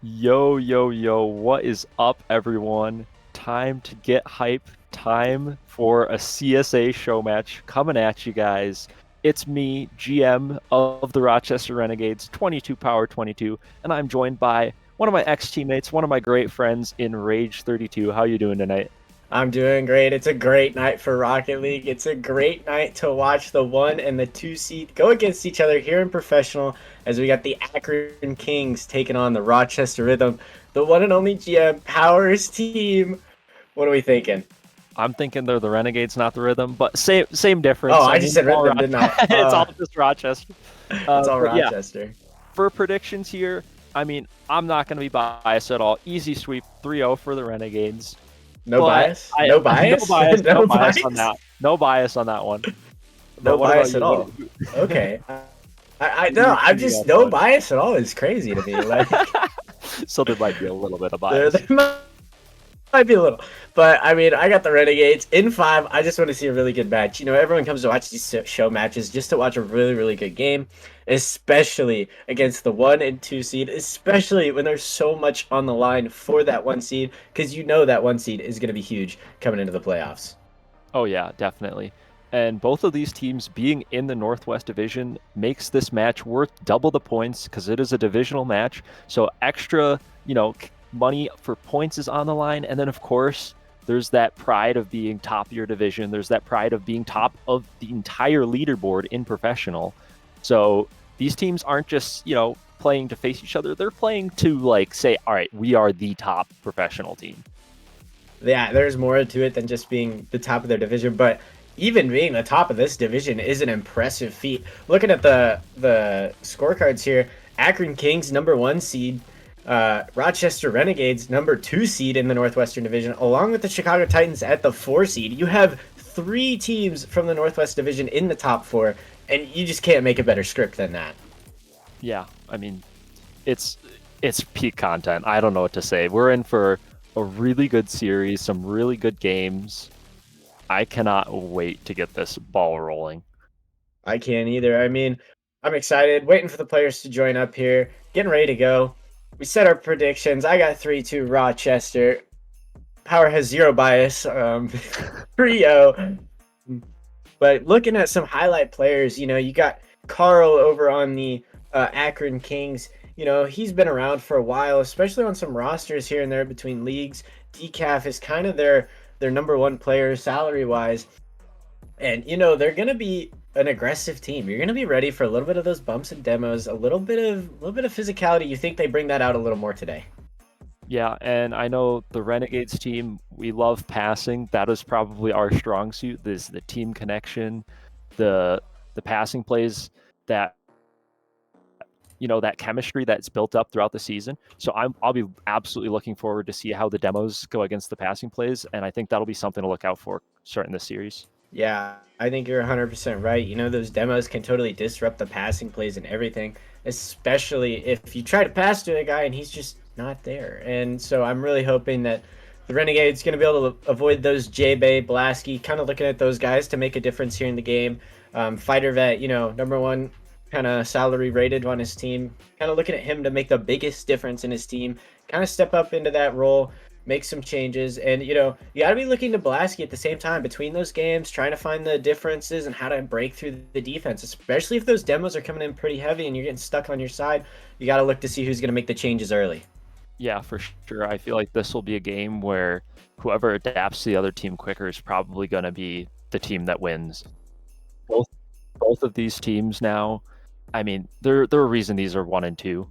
Yo, yo, yo, what is up, everyone? Time to get hype. Time for a CSA show match coming at you guys. It's me, GM of the Rochester Renegades, 22 Power 22, and I'm joined by one of my ex-teammates, one of my great friends in Rage 32. How you doing tonight? I'm doing great. It's a great night for Rocket League. It's a great night to watch the 1 and the 2 seed go against each other here in Professional as we got the Akron Kings taking on the Rochester Rhythm, the one and only GM Powers team. What are we thinking? I'm thinking they're the Renegades, not the Rhythm, but same difference. Oh, I just said Rhythm, didn't I? It's all just Rochester. It's all Rochester. Yeah, for predictions here, I mean, I'm not going to be biased at all. Easy sweep, 3-0 for the Renegades. No bias? No bias? No bias on that. No bias on that one. No bias at all. Okay. I know. I'm just no bias at all is crazy to me. Like, so there might be a little bit of bias. Might be a little, but I mean, I got the Renegades in 5. I just want to see a really good match. You know, everyone comes to watch these show matches just to watch a really, really good game, especially against the 1 and 2 seed, especially when there's so much on the line for that 1 seed, because you know that 1 seed is going to be huge coming into the playoffs. Oh yeah, definitely. And both of these teams being in the Northwest Division makes this match worth double the points because it is a divisional match. So extra, money for points is on the line. And then of course, there's that pride of being top of your division. There's that pride of being top of the entire leaderboard in professional. So these teams aren't just, playing to face each other. They're playing to say, all right, we are the top professional team. Yeah, there's more to it than just being the top of their division, but even being the top of this division is an impressive feat. Looking at the scorecards here, Akron Kings #1 seed, Rochester Renegades #2 seed in the Northwestern Division, along with the Chicago Titans at the 4 seed. You have 3 teams from the Northwest Division in the top 4, and you just can't make a better script than that. Yeah, I mean, it's peak content. I don't know what to say. We're in for a really good series, some really good games. I cannot wait to get this ball rolling. I can't either. I mean, I'm excited, waiting for the players to join up here, getting ready to go. We set our predictions. I got 3-2 Rochester. Power has zero bias. 3-0. But looking at some highlight players, you got Carl over on the Akron Kings. He's been around for a while, especially on some rosters here and there between leagues. Decaf is kind of their #1 player salary wise. And they're gonna be an aggressive team. You're gonna be ready for a little bit of those bumps and demos, a little bit of physicality. You think they bring that out a little more today? Yeah, and I know the Renegades team, we love passing. That is probably our strong suit. Is the team connection, the passing plays that that chemistry that's built up throughout the season. So I'll be absolutely looking forward to see how the demos go against the passing plays, and I think that'll be something to look out for starting this series. Yeah, I think you're 100% right. Those demos can totally disrupt the passing plays and everything, especially if you try to pass to a guy and he's just not there. And so I'm really hoping that the Renegade's going to be able to avoid those J-Bay, Blasky, kind of looking at those guys to make a difference here in the game. Fighter Vet, #1 kind of salary rated on his team, kind of looking at him to make the biggest difference in his team, kind of step up into that role, make some changes. And you got to be looking to Blasky at the same time between those games, trying to find the differences and how to break through the defense, especially if those demos are coming in pretty heavy and you're getting stuck on your side. You got to look to see who's going to make the changes early. Yeah, for sure. I feel like this will be a game where whoever adapts to the other team quicker is probably going to be the team that wins. Both of these teams now, I mean, they're a reason these are 1 and 2.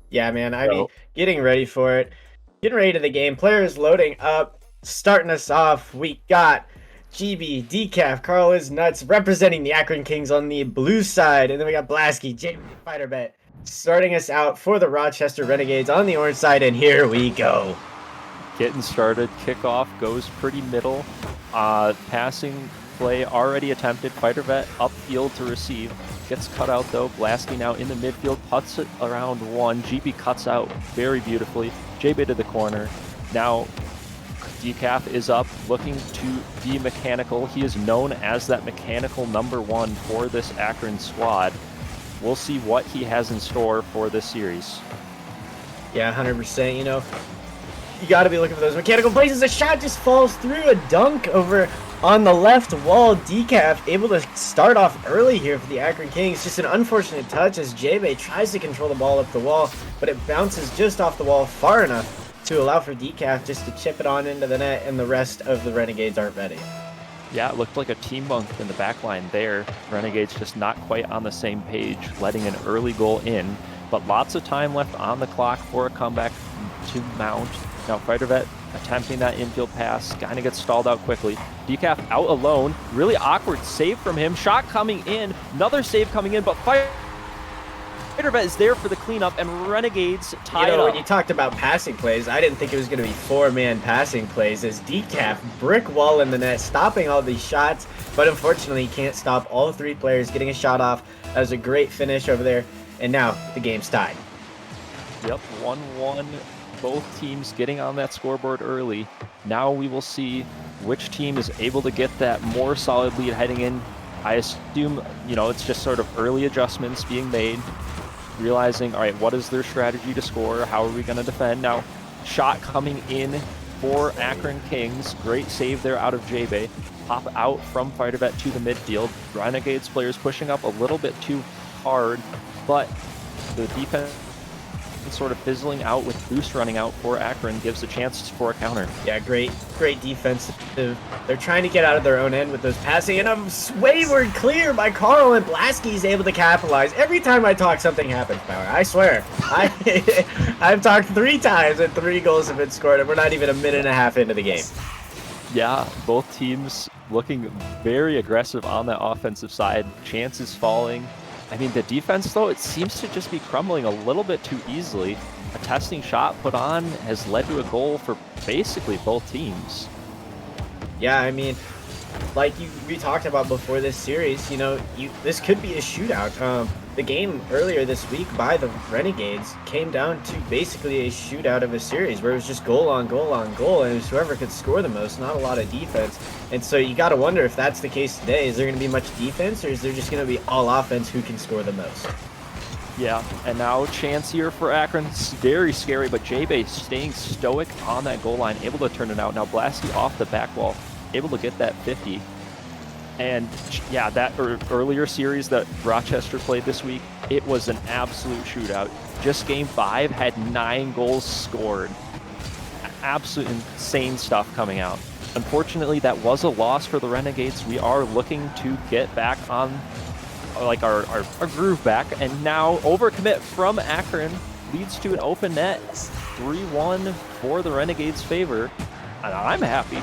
Yeah, man. I mean, getting ready for it. Getting ready to the game. Players loading up. Starting us off, we got GB, Decaf, Carl is nuts, representing the Akron Kings on the blue side. And then we got Blasky, Jamie, Fighter Bet, starting us out for the Rochester Renegades on the orange side. And here we go. Getting started. Kickoff goes pretty middle. Passing play already attempted. Fighter Vet upfield to receive. Gets cut out though. Blasky now in the midfield. Puts it around 1. GB cuts out very beautifully. J-Bay to the corner. Now Decaf is up, looking to be mechanical. He is known as that mechanical #1 for this Akron squad. We'll see what he has in store for this series. Yeah, 100%. You got to be looking for those mechanical places. A shot just falls through. A dunk over on the left wall. Decaf able to start off early here for the Akron Kings. Just an unfortunate touch as J-Bay tries to control the ball up the wall, but it bounces just off the wall far enough to allow for Decaf just to chip it on into the net, and the rest of the Renegades aren't ready. Yeah, it looked like a team bunk in the back line there. Renegades just not quite on the same page, letting an early goal in, but lots of time left on the clock for a comeback to mount. Now Fighter Vet attempting that infield pass, kind of gets stalled out quickly. Decaf out alone, really awkward save from him. Shot coming in, another save coming in, but Fighter Vet is there for the cleanup, and Renegades tied up. When you talked about passing plays, I didn't think it was going to be 4-man passing plays as Decaf brick wall in the net, stopping all these shots, but unfortunately he can't stop all 3 players getting a shot off. That was a great finish over there, and now the game's tied. Yep, 1-1. both teams getting on that scoreboard early. Now we will see which team is able to get that more solid lead heading in. I assume, it's just sort of early adjustments being made, realizing, all right, what is their strategy to score? How are we going to defend? Now, shot coming in for Akron Kings. Great save there out of J-Bay. Pop out from Fighter Vet to the midfield. Renegades players pushing up a little bit too hard, but the defense sort of fizzling out with Boost running out for Akron gives a chance for a counter. Yeah, great defensive. They're trying to get out of their own end with those passing, and a wayward clear by Carl, and Blasky's able to capitalize. Every time I talk, something happens, Power. I swear. I've talked 3 times and 3 goals have been scored, and we're not even a minute and a half into the game. Yeah, both teams looking very aggressive on that offensive side. Chances falling. I mean, the defense, though, it seems to just be crumbling a little bit too easily. A testing shot put on has led to a goal for basically both teams. Yeah, I mean, like we talked about before this series, this could be a shootout. The game earlier this week by the Renegades came down to basically a shootout of a series where it was just goal on goal on goal, and it was whoever could score the most, not a lot of defense. And so you got to wonder if that's the case today. Is there going to be much defense, or is there just going to be all offense who can score the most? Yeah, and now chance here for Akron. Very scary, but J-Bay staying stoic on that goal line, able to turn it out. Now Blasky off the back wall, able to get that 50. And yeah, that earlier series that Rochester played this week, it was an absolute shootout. Just game 5 had 9 goals scored. Absolute insane stuff coming out. Unfortunately, that was a loss for the Renegades. We are looking to get back on like our groove back, and now overcommit from Akron leads to an open net. 3-1 for the Renegades' favor, and I'm happy.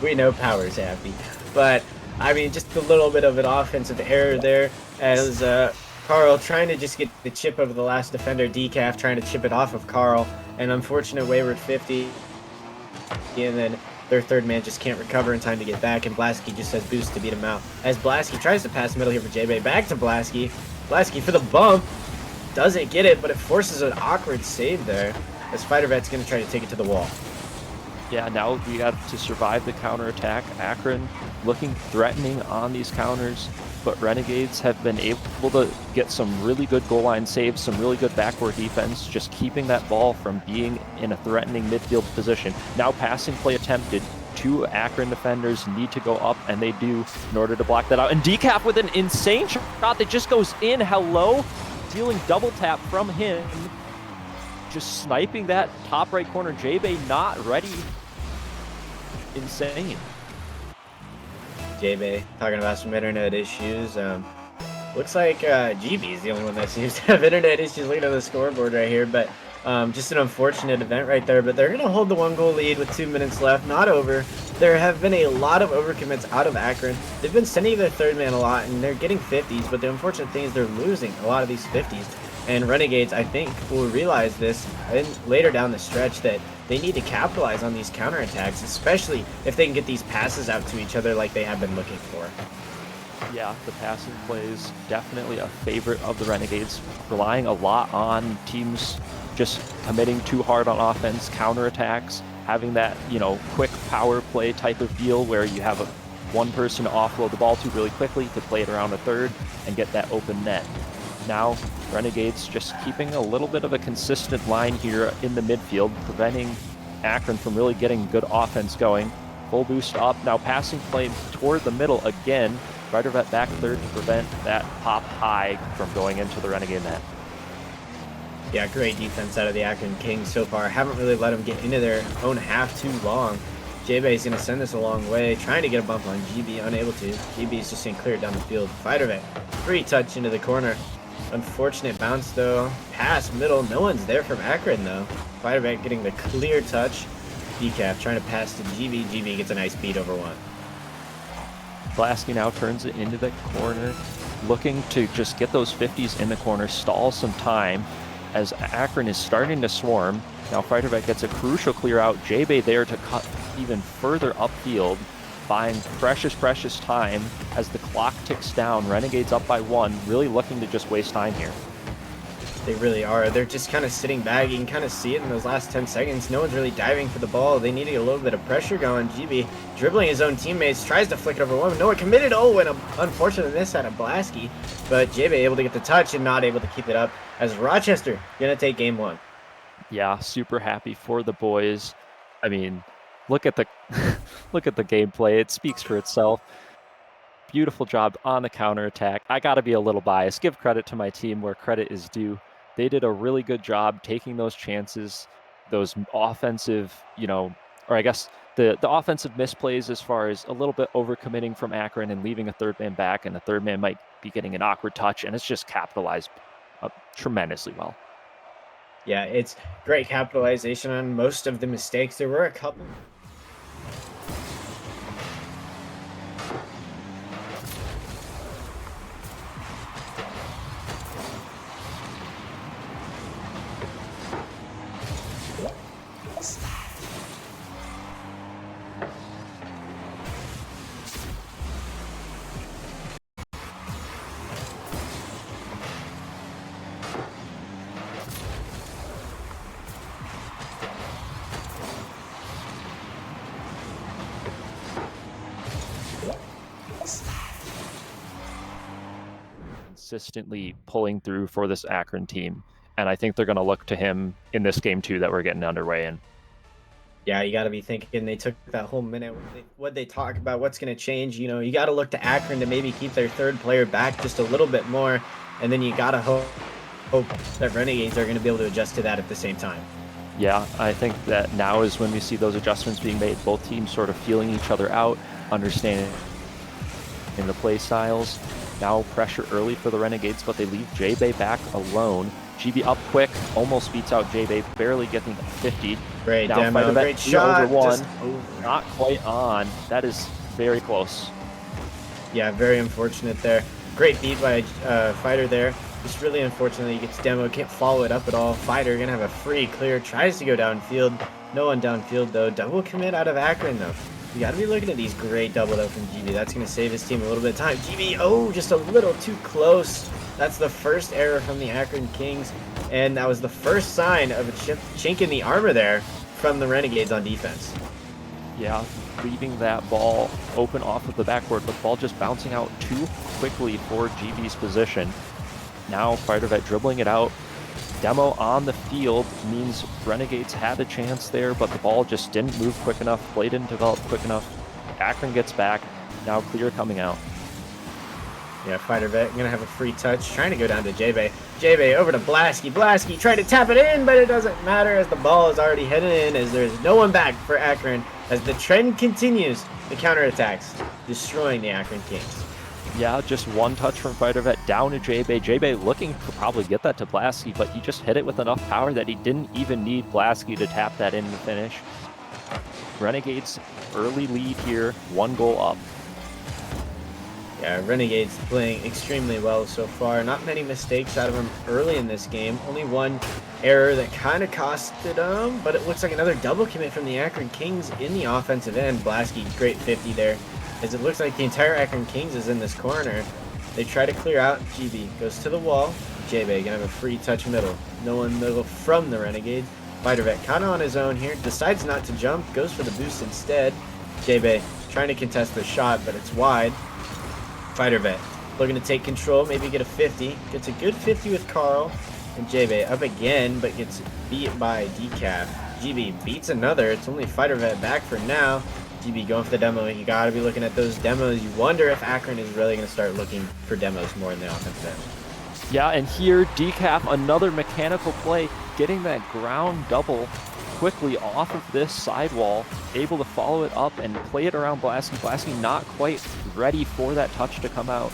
We know Power's happy. But, I mean, just a little bit of an offensive error there as Carl trying to just get the chip over the last defender, Decaf trying to chip it off of Carl. An unfortunate wayward 50. And then their third man just can't recover in time to get back, and Blasky just has Boost to beat him out. As Blasky tries to pass middle here for J-Bay, back to Blasky. Blasky for the bump. Doesn't get it, but it forces an awkward save there as Fighter Vet's going to try to take it to the wall. Yeah, now we got to survive the counterattack. Akron looking threatening on these counters, but Renegades have been able to get some really good goal line saves, some really good backward defense, just keeping that ball from being in a threatening midfield position. Now passing play attempted. 2 Akron defenders need to go up, and they do in order to block that out. And Decaf with an insane shot that just goes in. Hello, dealing double tap from him. Just sniping that top right corner. J-Bay not ready. Insane. J-Bay talking about some internet issues. Looks like GB is the only one that seems to have internet issues. Looking at the scoreboard right here, but just an unfortunate event right there. But they're going to hold the 1-goal lead with 2 minutes left. Not over. There have been a lot of overcommits out of Akron. They've been sending their third man a lot, and they're getting 50s. But the unfortunate thing is they're losing a lot of these 50s. And Renegades, I think, will realize this later down the stretch that they need to capitalize on these counterattacks, especially if they can get these passes out to each other like they have been looking for. Yeah, the passing plays definitely a favorite of the Renegades, relying a lot on teams just committing too hard on offense, counterattacks, having that, quick power play type of deal where you have one person to offload the ball to really quickly to play it around a third and get that open net. Now, Renegades just keeping a little bit of a consistent line here in the midfield, preventing Akron from really getting good offense going. Full boost up, now passing play toward the middle again. Fighter Vet back third to prevent that pop high from going into the Renegade net. Yeah, great defense out of the Akron Kings so far. Haven't really let them get into their own half too long. J-Bay is going to send this a long way, trying to get a bump on GB, unable to. GB is just going to clear it down the field. Fighter Vet, free touch into the corner. Unfortunate bounce though. Pass middle. No one's there from Akron though. Fighter Vet getting the clear touch. Decaf trying to pass to GB. GB gets a nice beat over 1. Blasky now turns it into the corner, looking to just get those 50s in the corner, stall some time as Akron is starting to swarm. Now Fighter Vet gets a crucial clear out. J-Bay there to cut even further upfield, buying precious time as the clock ticks down. Renegades up by 1, really looking to just waste time here. They really are. They're just kind of sitting back. You can kind of see it in those last 10 seconds. No one's really diving for the ball. They need to get a little bit of pressure going. GB dribbling his own teammates, tries to flick it over one. No one committed. Oh, and an unfortunate miss out of Blasky. But JB able to get the touch and not able to keep it up as Rochester going to take game one. Yeah, super happy for the boys. I mean, look at the look at the gameplay. It speaks for itself. Beautiful job on the counterattack. I got to be a little biased. Give credit to my team where credit is due. They did a really good job taking those chances, those offensive, or I guess the offensive misplays as far as a little bit overcommitting from Akron and leaving a third man back, and the third man might be getting an awkward touch, and it's just capitalized tremendously well. Yeah, it's great capitalization on most of the mistakes. There were a couple. Consistently pulling through for this Akron team, and I think they're going to look to him in this game too that we're getting underway in. Yeah, you got to be thinking they took that whole minute. What they talk about, what's going to change? You got to look to Akron to maybe keep their third player back just a little bit more, and then you got to hope that Renegades are going to be able to adjust to that at the same time. Yeah, I think that now is when we see those adjustments being made. Both teams sort of feeling each other out, understanding in the play styles. Now pressure early for the Renegades, but they leave J-Bay back alone. GB up quick, almost beats out J-Bay, barely getting 50. Great demo, great shot. Over one, not quite on. That is very close. Yeah, very unfortunate there. Great beat by Fighter there. Just really unfortunate that he gets demo, can't follow it up at all. Fighter gonna have a free clear, tries to go downfield. No one downfield though. Double commit out of Akron though. You got to be looking at these great double up from GB. That's going to save his team a little bit of time. GB, oh, just a little too close. That's the first error from the Akron Kings, and that was the first sign of a chink in the armor there from the Renegades on defense. Yeah, leaving that ball open off of the backboard, but the ball just bouncing out too quickly for GB's position. Now Fighter Vet dribbling it out. Demo on the field means Renegades had a chance there, but the ball just didn't move quick enough. Play didn't develop quick enough. Akron gets back. Now clear coming out. Yeah, Fighter Vet going to have a free touch. Trying to go down to J-Bay. J-Bay over to Blasky. Blasky trying to tap it in, but it doesn't matter as the ball is already headed in as there's no one back for Akron as the trend continues. The counterattacks destroying the Akron Kings. Yeah, just one touch from Fighter Vet down to J-Bay. J-Bay looking to probably get that to Blasky, but he just hit it with enough power that he didn't even need Blasky to tap that in to finish. Renegades early lead here, 1 goal up. Yeah, Renegades playing extremely well so far. Not many mistakes out of them early in this game. Only one error that kind of costed them, but it looks like another double commit from the Akron Kings in the offensive end. Blasky, great 50 there. As it looks like the entire Akron Kings is in this corner. They try to clear out. GB goes to the wall. J-Bay gonna have a free touch middle. No one middle from the Renegades. Fighter Vet kind of on his own here. Decides not to jump. Goes for the boost instead. J-Bay trying to contest the shot, but it's wide. Fighter Vet looking to take control. Maybe get a 50. Gets a good 50 with Carl. And J-Bay up again, but gets beat by Decaf. GB beats another. It's only Fighter Vet back for now. GB going for the demo. You got to be looking at those demos. You wonder if Akron is really going to start looking for demos more in the offensive end. Yeah, and here Decaf, another mechanical play, getting that ground double quickly off of this sidewall, able to follow it up and play it around Blasky. Blasky not quite ready for that touch to come out.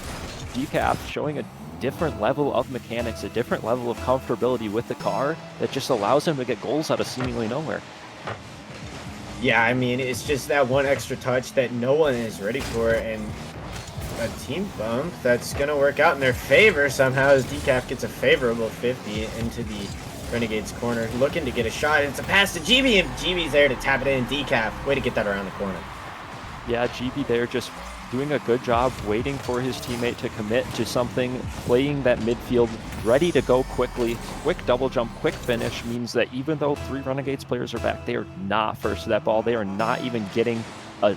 Decaf showing a different level of mechanics, a different level of comfortability with the car that just allows him to get goals out of seemingly nowhere. Yeah, I mean, it's just that one extra touch that no one is ready for, and a team bump that's going to work out in their favor somehow as Decaf gets a favorable 50 into the Renegades corner, looking to get a shot. It's a pass to GB, and GB's there to tap it in. Decaf, way to get that around the corner. Yeah, GB there just doing a good job waiting for his teammate to commit to something, playing that midfield, ready to go quickly. Quick double jump, quick finish means that even though 3 Renegades players are back, they are not first to that ball. They are not even getting a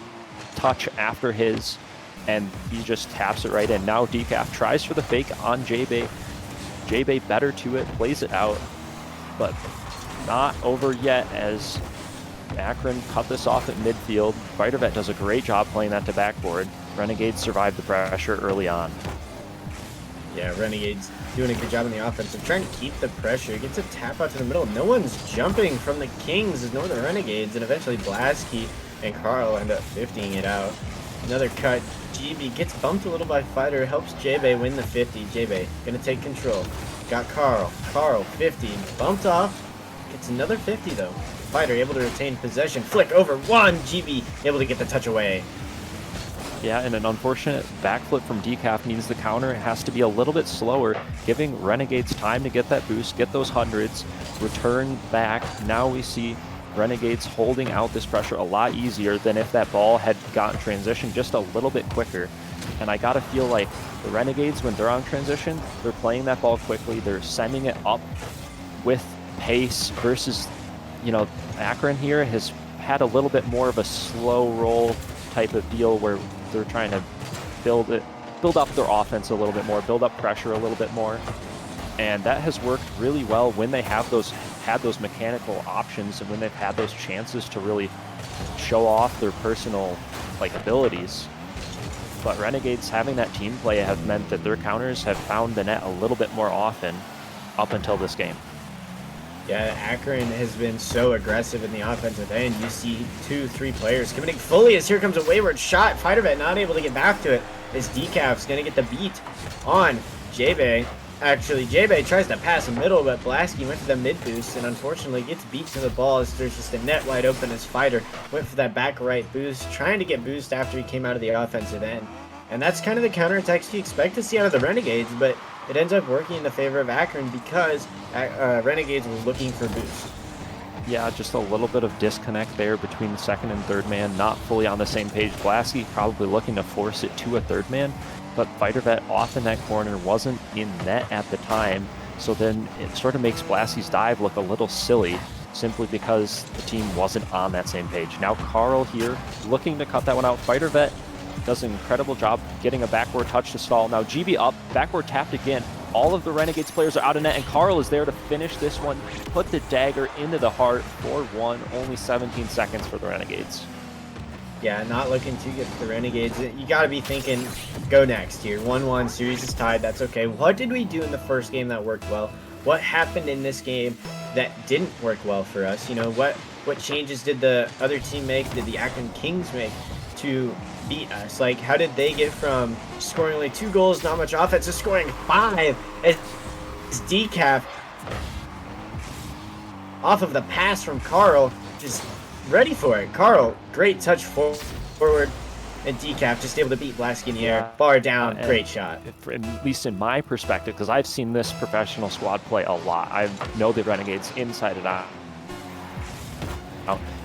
touch after his, and he just taps it right in. Now Decaf tries for the fake on J-Bay. J-Bay better to it, plays it out, but not over yet as Akron cut this off at midfield. Fightervet does a great job playing that to backboard. Renegades survive the pressure early on. Yeah, Renegades doing a good job in the offensive, trying to keep the pressure. Gets a tap out to the middle. No one's jumping from the Kings, nor the Renegades, and eventually Blasky and Carl end up 50ing it out. Another cut. GB gets bumped a little by Fighter, helps J-Bay win the 50. J-Bay gonna take control. Got Carl. Carl, 50. Bumped off. Gets another 50 though. Fighter able to retain possession. Flick over one. GB able to get the touch away. Yeah, and an unfortunate backflip from Decaf means the counter has to be a little bit slower, giving Renegades time to get that boost, get those hundreds, return back. Now we see Renegades holding out this pressure a lot easier than if that ball had gotten transition just a little bit quicker. And I gotta feel like the Renegades, when they're on transition, they're playing that ball quickly, they're sending it up with pace versus, you know, Akron here has had a little bit more of a slow roll type of deal where they're trying to build up their offense a little bit more, build up pressure a little bit more. And that has worked really well when they have had those mechanical options and when they've had those chances to really show off their personal abilities. But Renegades having that team play have meant that their counters have found the net a little bit more often up until this game. Yeah, Akron has been so aggressive in the offensive end. You see 2-3 players committing fully as here comes a wayward shot. Fightervet not able to get back to it as Decaf's going to get the beat on J-Bay. Actually, J-Bay tries to pass the middle, but Blasky went for the mid boost and unfortunately gets beat to the ball as there's just a net wide open as Fighter went for that back right boost, trying to get boost after he came out of the offensive end. And that's kind of the counterattacks you expect to see out of the Renegades, but it ends up working in the favor of Akron because Renegades were looking for boost. Yeah, just a little bit of disconnect there between the second and third man, not fully on the same page. Blasky probably looking to force it to a third man, but Fightervet off in that corner wasn't in net at the time, so then it sort of makes Blasky's dive look a little silly simply because the team wasn't on that same page. Now Carl here looking to cut that one out. Fightervet does an incredible job getting a backboard touch to stall. Now GB up, backboard tapped again. All of the Renegades players are out of net, and Carl is there to finish this one, put the dagger into the heart for 1, only 17 seconds for the Renegades. Yeah, not looking too good for the Renegades. You got to be thinking, go next here. 1-1, series is tied, that's okay. What did we do in the first game that worked well? What happened in this game that didn't work well for us? You know, what changes did the other team make, did the Akron Kings make to beat us? Like, how did they get from scoring only 2 goals, not much offense, to scoring 5 as Decaf off of the pass from Carl, just ready for it. Carl, great touch forward, and Decaf just able to beat Blasky in the air. Bar down, great shot. At least in my perspective, because I've seen this professional squad play a lot. I know the Renegades inside and out.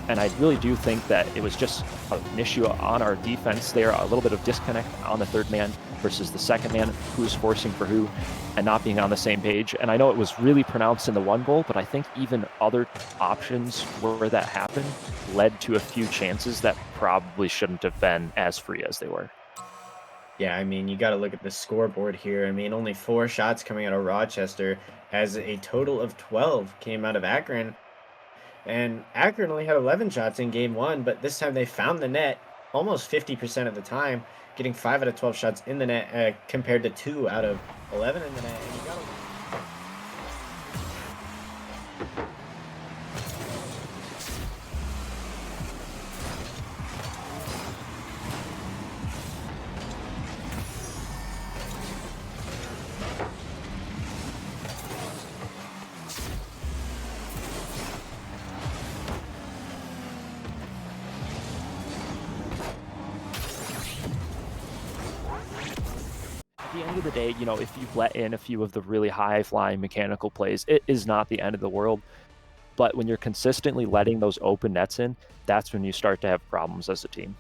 And I really do think that it was just an issue on our defense there, a little bit of disconnect on the third man versus the second man, who's forcing for who, and not being on the same page. And I know it was really pronounced in the 1 goal, but I think even other options where that happened led to a few chances that probably shouldn't have been as free as they were. Yeah, I mean, you got to look at the scoreboard here. I mean, only 4 shots coming out of Rochester as a total of 12 came out of Akron. And Akron only had 11 shots in game 1, but this time they found the net almost 50% of the time, getting 5 out of 12 shots in the net compared to 2 out of 11 in the net. And you gotta... At the end of the day, you know, if you've let in a few of the really high-flying mechanical plays, it is not the end of the world. But when you're consistently letting those open nets in, that's when you start to have problems as a team.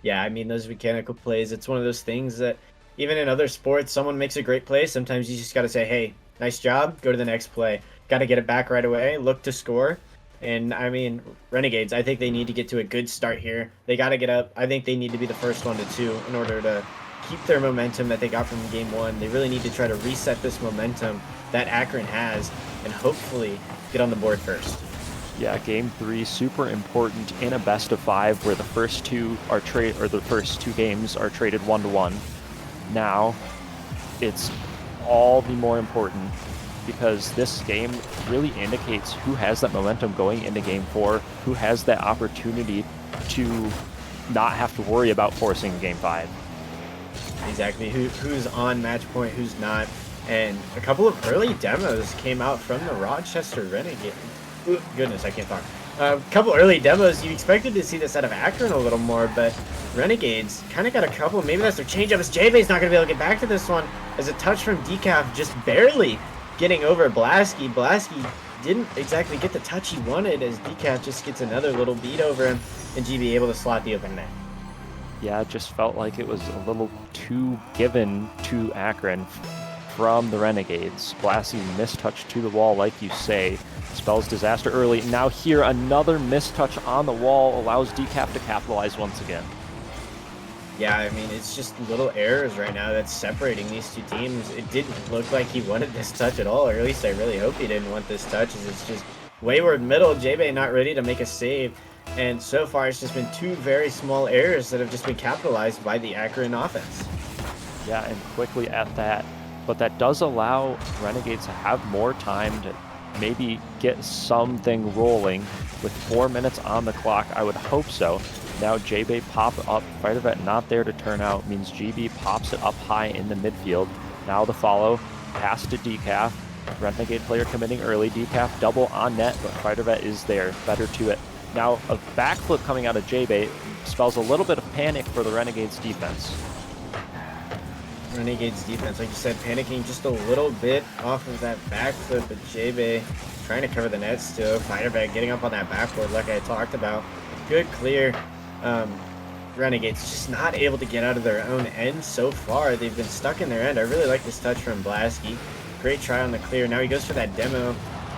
Yeah, I mean, those mechanical plays, it's one of those things that even in other sports, someone makes a great play. Sometimes you just got to say, hey, nice job, go to the next play. Got to get it back right away, look to score. And I mean, Renegades, I think they need to get to a good start here. They got to get up. I think they need to be the first 1-2 in order to keep their momentum that they got from game one. They really need to try to reset this momentum that Akron has and hopefully get on the board first. Yeah, game 3 super important in a best of 5 where the first two games are traded 1-1. Now it's all the more important because this game really indicates who has that momentum going into game 4, who has that opportunity to not have to worry about forcing game 5. Exactly. Who's on match point, who's not. And a couple of early demos came out from the Rochester Renegade. Ooh, goodness, I can't talk. A couple early demos, you expected to see this out of Akron a little more, but Renegades kind of got a couple. Maybe that's their changeup. As JBay's not going to be able to get back to this one. As a touch from Decaf, just barely getting over Blasky. Blasky didn't exactly get the touch he wanted as Decaf just gets another little beat over him, and GB able to slot the open net. Yeah, it just felt like it was a little too given to Akron from the Renegades. Blasky mistouch to the wall, like you say. Spells disaster early. Now here, another mistouch on the wall allows Decaf to capitalize once again. Yeah, I mean, it's just little errors right now that's separating these two teams. It didn't look like he wanted this touch at all, or at least I really hope he didn't want this touch, as it's just wayward middle. JBay not ready to make a save. And so far, it's just been two very small errors that have just been capitalized by the Akron offense. Yeah, and quickly at that. But that does allow Renegades to have more time to maybe get something rolling with 4 minutes on the clock. I would hope so. Now JBay pop up. Fighter Vet not there to turn out. Means GB pops it up high in the midfield. Now the follow. Pass to Decaf. Renegade player committing early. Decaf double on net, but Fighter Vet is there. Better to it. Now a backflip coming out of JBay spells a little bit of panic for the Renegades defense. Renegades defense, like you said, panicking just a little bit off of that backflip, but JBay trying to cover the net still. Fighter Vet getting up on that backboard like I talked about. Good clear. Renegades just not able to get out of their own end so far. They've been stuck in their end. I really like this touch from Blasky. Great try on the clear. Now he goes for that demo.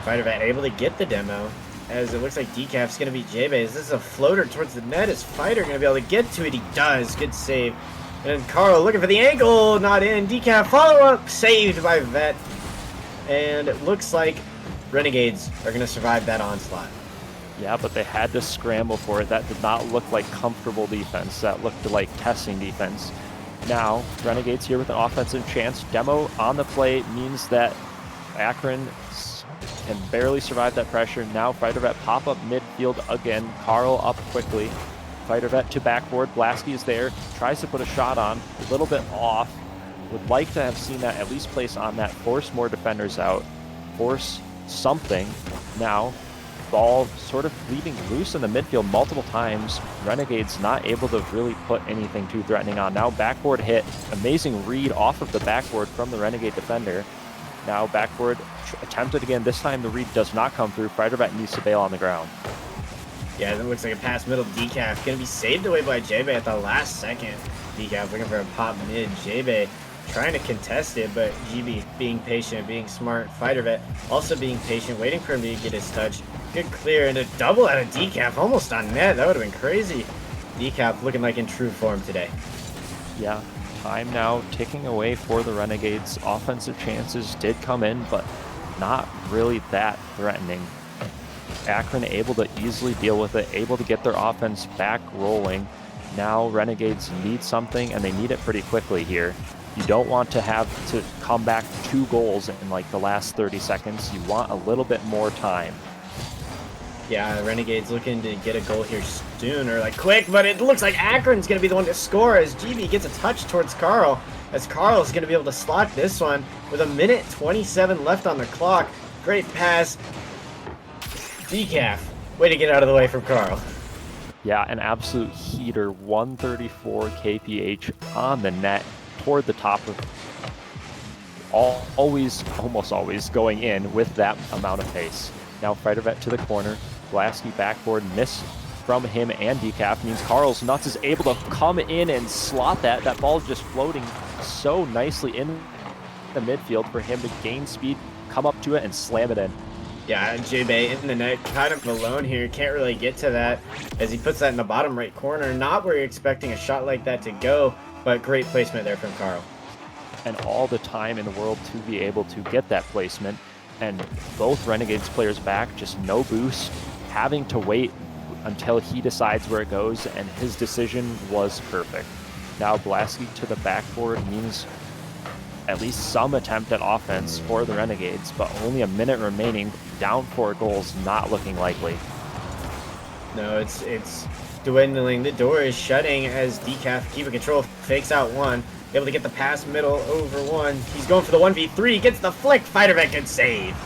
Fighter Vet able to get the demo, as it looks like Decaf's going to be JBay's. This is a floater towards the net. Is Fighter going to be able to get to it? He does. Good save. And Carl looking for the angle. Not in. Decaf follow-up. Saved by Vet. And it looks like Renegades are going to survive that onslaught. Yeah, but they had to scramble for it. That did not look like comfortable defense. That looked like testing defense. Now, Renegades here with an offensive chance. Demo on the play means that Akron can barely survive that pressure. Now Fighter Vet pop up midfield again. Carl up quickly. Fighter Vet to backboard. Blasky is there. Tries to put a shot on. A little bit off. Would like to have seen that at least place on that. Force more defenders out. Force something. Now, ball sort of leaving loose in the midfield multiple times. Renegades not able to really put anything too threatening on. Now backboard hit. Amazing read off of the backboard from the Renegade defender. Now backboard attempted again. This time the read does not come through. Fighter Vet needs to bail on the ground. Yeah, that looks like a pass middle. Decaf going to be saved away by JBay at the last second. Decaf looking for a pop mid. JBay trying to contest it, but GB being patient, being smart. Fighter Vet also being patient, waiting for him to get his touch. Good clear, and a double out of Decaf, almost on net. That would have been crazy. Decaf looking like in true form today. Yeah, time now ticking away for the Renegades. Offensive chances did come in, but not really that threatening. Akron able to easily deal with it, able to get their offense back rolling. Now Renegades need something, and they need it pretty quickly here. You don't want to have to come back 2 goals in like the last 30 seconds. You want a little bit more time. Yeah, Renegades looking to get a goal here soon, or like quick, but it looks like Akron's going to be the one to score as GB gets a touch towards Carl, as Carl's going to be able to slot this one with 1:27 left on the clock. Great pass. Decaf, way to get out of the way from Carl. Yeah, an absolute heater, 134 kph on the net toward the top of almost always going in with that amount of pace. Now Fighter Vet to the corner. Blasky backboard miss from him and Decaf means Carl's Nuts is able to come in and slot that. That ball just floating so nicely in the midfield for him to gain speed, come up to it, and slam it in. Yeah, J-Bay in the net, kind of alone here. Can't really get to that as he puts that in the bottom right corner. Not where you're expecting a shot like that to go, but great placement there from Carl. And all the time in the world to be able to get that placement. And both Renegades players back, just no boost, having to wait until he decides where it goes, and his decision was perfect. Now Blasky to the backboard means at least some attempt at offense for the Renegades, but only a minute remaining, down 4 goals, not looking likely. No, it's dwindling. The door is shutting as Decaf, keeping control, fakes out one, able to get the pass middle over one. He's going for the 1v3, gets the flick, Fighter Vet can save.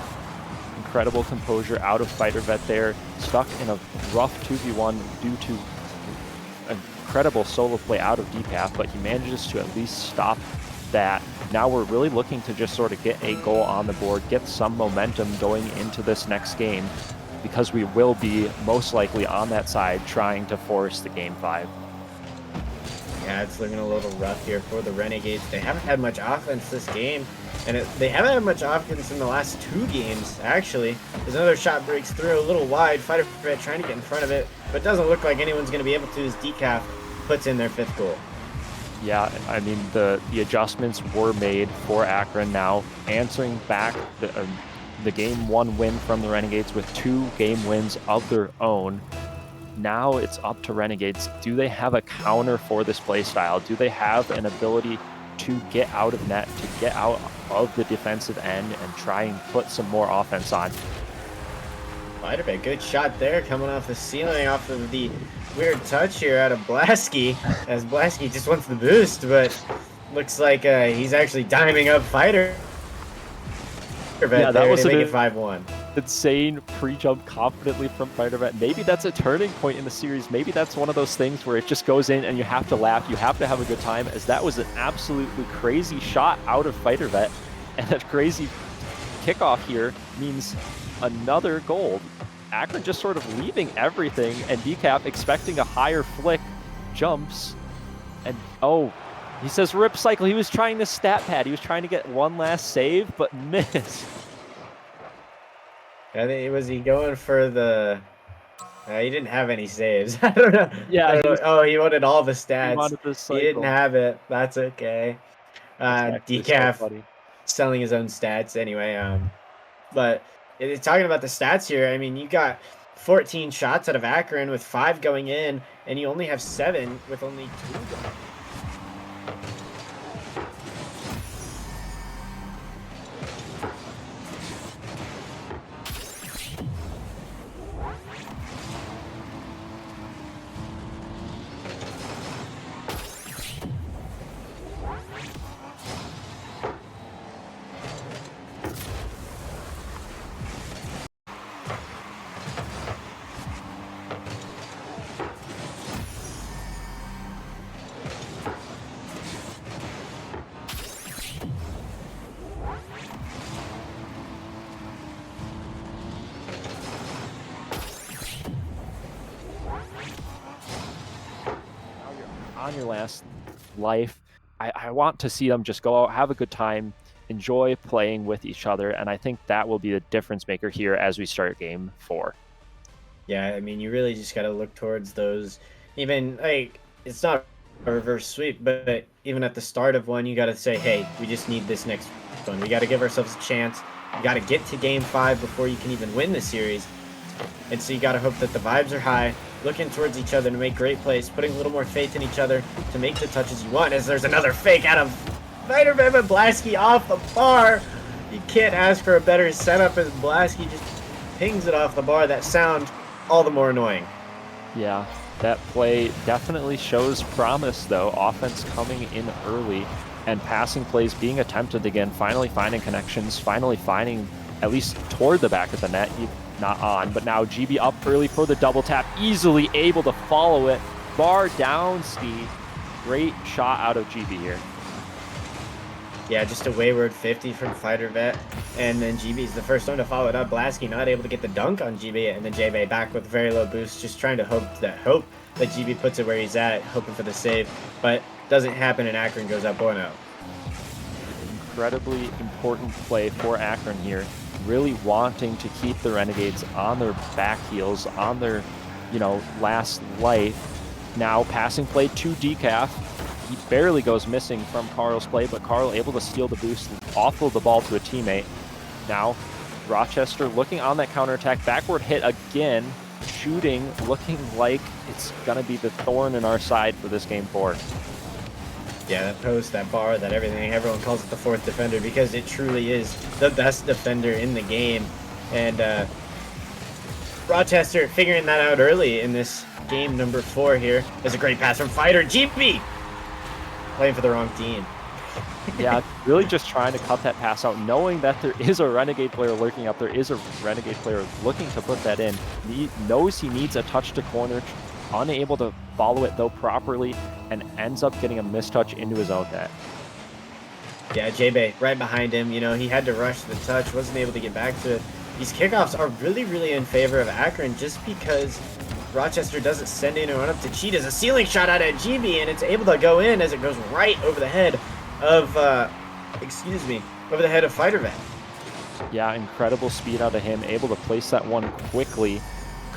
Incredible composure out of Fighter Vet there, stuck in a rough 2v1 due to incredible solo play out of Decaf, but he manages to at least stop that. Now we're really looking to just sort of get a goal on the board, get some momentum going into this next game, because we will be most likely on that side trying to force the Game 5. Yeah, it's looking a little rough here for the Renegades. They haven't had much offense this game, and they haven't had much offense in the last 2 games, actually. There's another shot breaks through a little wide. Fighter Vet trying to get in front of it, but it doesn't look like anyone's going to be able to as Decaf puts in their 5th goal. Yeah, I mean, the adjustments were made for Akron now, answering back the Game 1 win from the Renegades with 2 game wins of their own. Now it's up to Renegades. Do they have a counter for this play style? Do they have an ability to get out of net, to get out of the defensive end and try and put some more offense on? Fighter Vet, good shot there, coming off the ceiling, off of the weird touch here out of Blasky, as Blasky just wants the boost, but looks like he's actually diming up Fighter Vet. Yeah, that was to make it 5-1. Insane pre-jump confidently from Fighter Vet. Maybe that's a turning point in the series. Maybe that's one of those things where it just goes in and you have to laugh, you have to have a good time, as that was an absolutely crazy shot out of Fighter Vet, and that crazy kickoff here means another goal. Akron just sort of leaving everything, and Decaf expecting a higher flick, jumps, and oh, he says rip cycle. He was trying to stat pad. He was trying to get one last save, but missed. I think, was he going for the... he didn't have any saves. I don't know. Yeah. Oh, he wanted all the stats. He wanted the cycle. He didn't have it. That's okay. Decaf so selling his own stats anyway. But talking about the stats here, I mean, you got 14 shots out of Akron with 5 going in, and you only have 7 with only 2 going. On your last life, I want to see them just go out, have a good time, enjoy playing with each other, and I think that will be the difference maker here as we start Game 4. Yeah, I mean, you really just got to look towards those, even, like, it's not a reverse sweep, but even at the start of one, you got to say, hey, we just need this next one. We got to give ourselves a chance. You got to get to Game 5 before you can even win the series. And so you got to hope that the vibes are high, looking towards each other to make great plays, putting a little more faith in each other to make the touches you want, as there's another fake out of Fighter Vet and Blasky off the bar. You can't ask for a better setup as Blasky just pings it off the bar. That sound all the more annoying. Yeah, that play definitely shows promise, though. Offense coming in early and passing plays being attempted again, finally finding connections, finally finding at least toward the back of the net. Not on, but now GB up early for the double tap, easily able to follow it. Bar down ski. Great shot out of GB here. Yeah, just a wayward 50 from Fighter Vet. And then GB's the first one to follow it up. Blasky not able to get the dunk on GB, and then JB back with very low boost, just trying to hope that GB puts it where he's at, hoping for the save. But doesn't happen, and Akron goes up 1-0. Incredibly important play for Akron here, really wanting to keep the Renegades on their back heels, on their, last life. Now passing play to Decaf. He barely goes missing from Carl's play, but Carl able to steal the boost, offload the ball to a teammate. Now Rochester looking on that counterattack, backward hit again, shooting, looking like it's going to be the thorn in our side for this game 4. Yeah, that post, that bar, that everything, everyone calls it the fourth defender because it truly is the best defender in the game. And Rochester figuring that out early in this game number 4 here. There's a great pass from Fighter. GP playing for the wrong team. Yeah, really just trying to cut that pass out, knowing that there is a Renegade player lurking up. There is a Renegade player looking to put that in. He knows he needs a touch to corner, unable to follow it though properly, and ends up getting a mistouch into his own net. Yeah, J-Bay right behind him. He had to rush the touch, wasn't able to get back to it. These kickoffs are really, really in favor of Akron just because Rochester doesn't send anyone up to cheat. As a ceiling shot out at GB, and it's able to go in as it goes right over the head of, over the head of Fighter Vet. Yeah, incredible speed out of him, able to place that one quickly,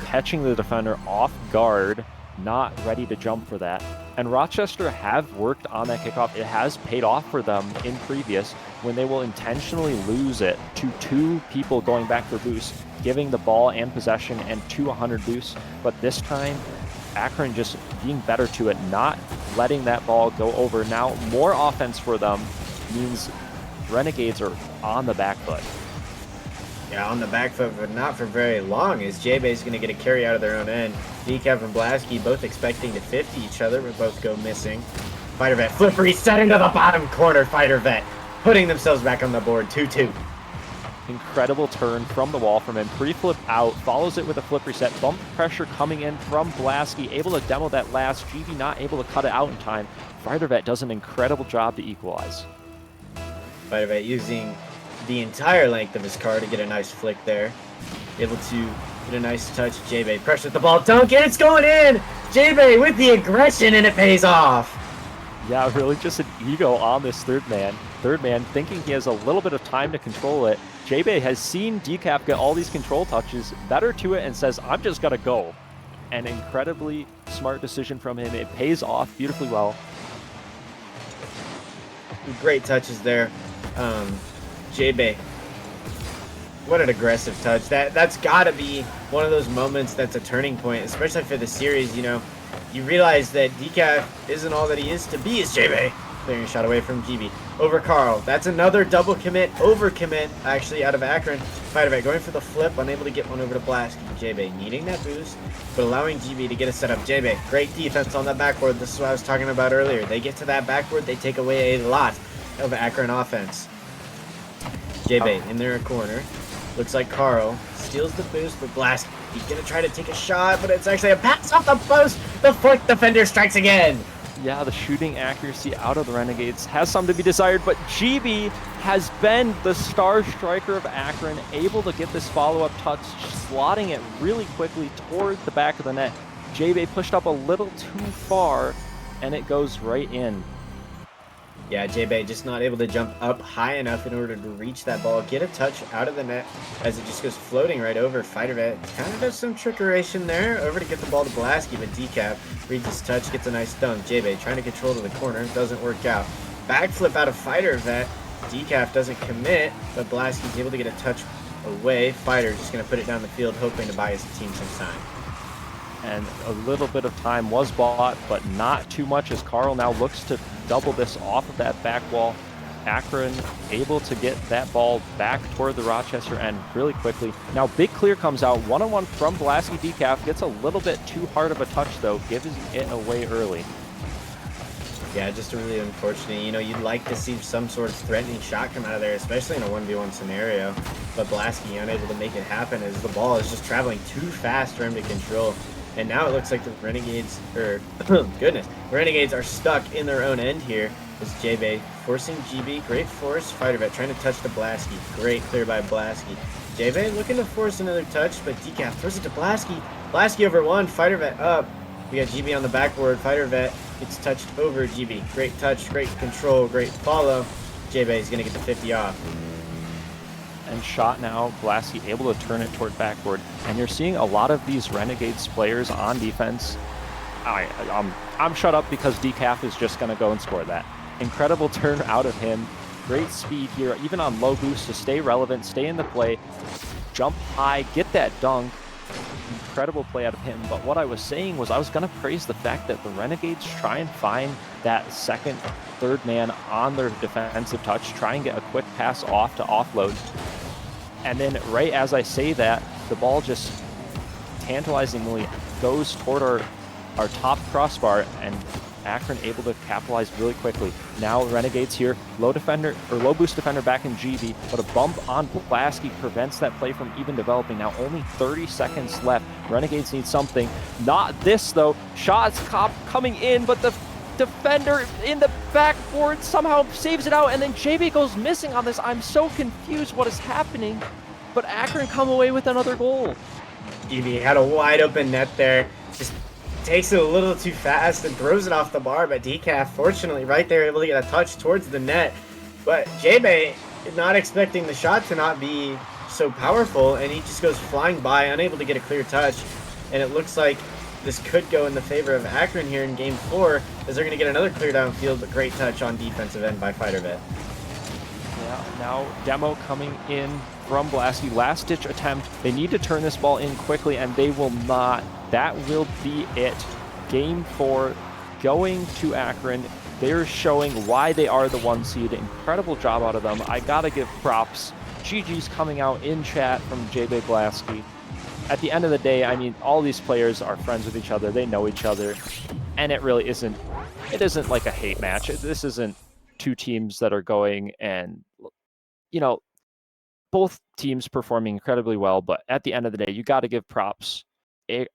catching the defender off guard, not ready to jump for that. And Rochester have worked on that kickoff. It has paid off for them in previous when they will intentionally lose it to 2 people going back for boost, giving the ball and possession and 200 boosts. But this time, Akron just being better to it, not letting that ball go over. Now, more offense for them means Renegades are on the back foot. Yeah, on the back foot, but not for very long, as J-Bay's going to get a carry out of their own end. Decaf and Blasky both expecting to 50 each other, but both go missing. Fighter Vet flip reset into the bottom corner. Fighter Vet putting themselves back on the board, 2-2. Incredible turn from the wall from him. Pre-flip out, follows it with a flip reset. Bump pressure coming in from Blasky, able to demo that last. GB not able to cut it out in time. Fighter Vet does an incredible job to equalize. Fighter Vet using the entire length of his car to get a nice flick there. Able to get a nice touch. J-Bay pressures the ball, dunk, and it's going in! J-Bay with the aggression, and it pays off. Yeah, really just an ego on this third man. Third man thinking he has a little bit of time to control it. J-Bay has seen Decaf get all these control touches, better to it, and says, I'm just gonna go. An incredibly smart decision from him. It pays off beautifully well. Great touches there. J-Bay, what an aggressive touch. That's got to be one of those moments that's a turning point, especially for the series. You realize that Decaf isn't all that he is to be as J-Bay. Clearing a shot away from GB. Over Carl. That's another double commit, over commit, actually, out of Akron. Fighter Vet going for the flip, unable to get one over to Blasky. J-Bay needing that boost, but allowing GB to get a setup. J-Bay, great defense on that backboard. This is what I was talking about earlier. They get to that backboard, they take away a lot of Akron offense. J-Bay in their corner. Looks like Carl steals the boost, but Blasky he's gonna try to take a shot, but it's actually a pass off the post. The 4th defender strikes again. Yeah, the shooting accuracy out of the Renegades has some to be desired, but GB has been the star striker of Akron, able to get this follow-up touch, slotting it really quickly toward the back of the net. J-Bay pushed up a little too far, and it goes right in. Yeah, J-Bay just not able to jump up high enough in order to reach that ball, get a touch out of the net as it just goes floating right over. Fighter Vet kind of does some trickeration there, over to get the ball to Blasky, but Decaf reads his touch, gets a nice dunk. J-Bay trying to control to the corner, doesn't work out. Backflip out of Fighter Vet. Decaf doesn't commit, but Blasky's able to get a touch away. Fighter just going to put it down the field, hoping to buy his team some time. And a little bit of time was bought, but not too much, as Carl now looks to double this off of that back wall. Akron able to get that ball back toward the Rochester end really quickly. Now big clear comes out, one-on-one from Blasky. Decaf gets a little bit too hard of a touch though, giving it away early. Yeah, just really unfortunate. You'd like to see some sort of threatening shot come out of there, especially in a 1v1 scenario. But Blasky unable to make it happen as the ball is just traveling too fast for him to control. And now it looks like the Renegades, Renegades are stuck in their own end here. is J-Bay forcing GB. Great force. Fighter vet trying to touch the Blasky. Great clear by Blasky. J-Bay looking to force another touch, but Decaf throws it to Blasky. Blasky over one. Fighter vet up. We got GB on the backboard. Fighter vet gets touched over GB. Great touch, great control, great follow. J-Bay is going to get the 50 off. And shot now, Blasky able to turn it toward backboard. And you're seeing a lot of these Renegades players on defense. I'm shut up because Decaf is just going to go and score that. Incredible turn out of him. Great speed here, even on low boost to stay relevant, stay in the play, jump high, get that dunk. Incredible play out of him. But what I was saying was I was going to praise the fact that the Renegades try and find that second, third man on their defensive touch, try and get a quick pass off to offload. And then right as I say that, the ball just tantalizingly goes toward our top crossbar, and Akron able to capitalize really quickly. Now Renegades here, low boost defender back in GB, but a bump on Blasky prevents that play from even developing. Now only 30 seconds left. Renegades need something. Not this though. Shots coming in, but the defender in the backboard somehow saves it out, and then JB goes missing on this. I'm so confused what is happening, but Akron come away with another goal. GB had a wide open net there. Just takes it a little too fast and throws it off the bar, but Decaf, fortunately, right there, able to get a touch towards the net. But J-Bay, not expecting the shot to not be so powerful, and he just goes flying by, unable to get a clear touch. And it looks like this could go in the favor of Akron here in Game 4, as they're going to get another clear downfield, but great touch on defensive end by Fighter Vet. Yeah, now Demo coming in from Blasky. Last-ditch attempt. They need to turn this ball in quickly, and they will not. That will be it. Game 4 going to Akron. They're showing why they are the 1 seed. Incredible job out of them. I gotta give props. GG's coming out in chat from J-Bay Blasky. At the end of the day, I mean, all these players are friends with each other. They know each other. And it really isn't like a hate match. This isn't two teams that are going and, you know, both teams performing incredibly well. But at the end of the day, you got to give props.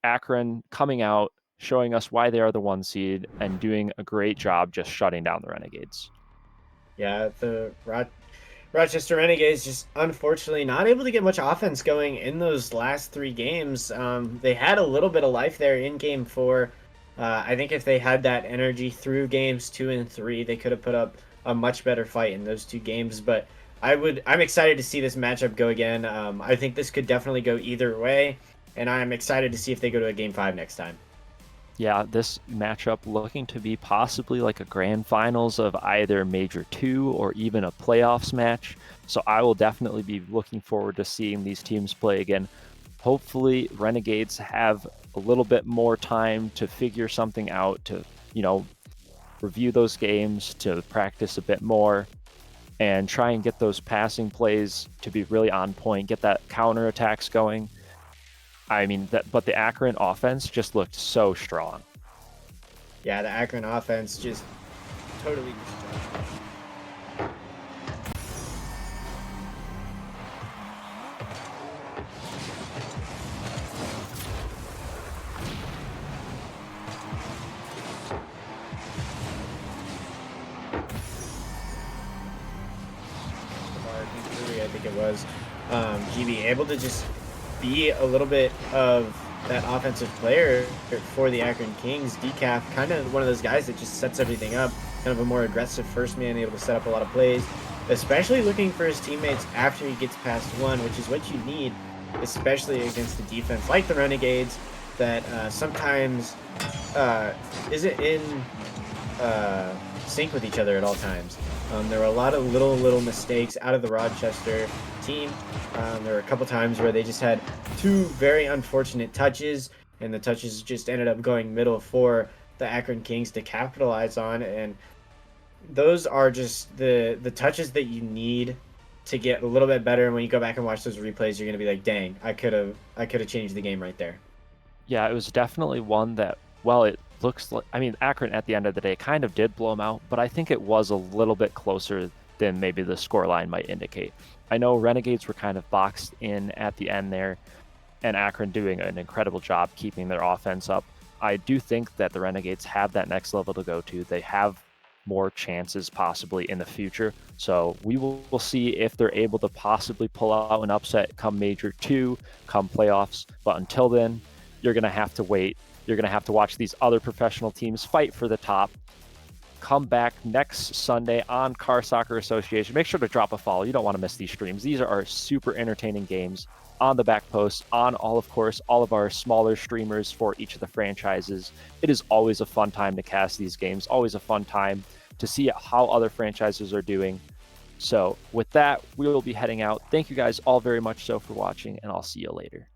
Akron coming out, showing us why they are the 1 seed, and doing a great job just shutting down the Renegades. Yeah, the Rochester Renegades just unfortunately not able to get much offense going in those last 3 games. They had a little bit of life there in Game 4. I think if they had that energy through Games 2 and 3, they could have put up a much better fight in those 2 games. But I'm excited to see this matchup go again. I think this could definitely go either way, and I'm excited to see if they go to a Game 5 next time. Yeah, this matchup looking to be possibly like a grand finals of either Major 2 or even a playoffs match. So I will definitely be looking forward to seeing these teams play again. Hopefully Renegades have a little bit more time to figure something out, to, you know, review those games, to practice a bit more, and try and get those passing plays to be really on point, get that counter attacks going. I mean, but the Akron offense just looked so strong. Yeah, the Akron offense just totally destroyed. I think it was GB able to just be a little bit of that offensive player for the Akron Kings. Decaf, kind of one of those guys that just sets everything up, kind of a more aggressive first man, able to set up a lot of plays, especially looking for his teammates after he gets past 1, which is what you need, especially against a defense like the Renegades that sometimes isn't in sync with each other at all times. There were a lot of little mistakes out of the Rochester team. There were a couple times where they just had 2 very unfortunate touches, and the touches just ended up going middle for the Akron Kings to capitalize on. And those are just the touches that you need to get a little bit better. And when you go back and watch those replays, you're going to be like, dang, I could have changed the game right there. Yeah, it was definitely one that, well, it looks like, I mean, Akron at the end of the day kind of did blow them out, but I think it was a little bit closer than maybe the scoreline might indicate. I know Renegades were kind of boxed in at the end there, and Akron doing an incredible job keeping their offense up. I do think that the Renegades have that next level to go to. They have more chances possibly in the future. So we'll see if they're able to possibly pull out an upset come Major 2, come playoffs. But until then, you're going to have to wait. You're going to have to watch these other professional teams fight for the top. Come back next Sunday on Car Soccer Association. Make sure to drop a follow. You don't want to miss these streams. These are super entertaining games on the Backpost, on all of our smaller streamers for each of the franchises. It is always a fun time to cast these games, always a fun time to see how other franchises are doing. So with that, we will be heading out. Thank you guys all very much so for watching, and I'll see you later.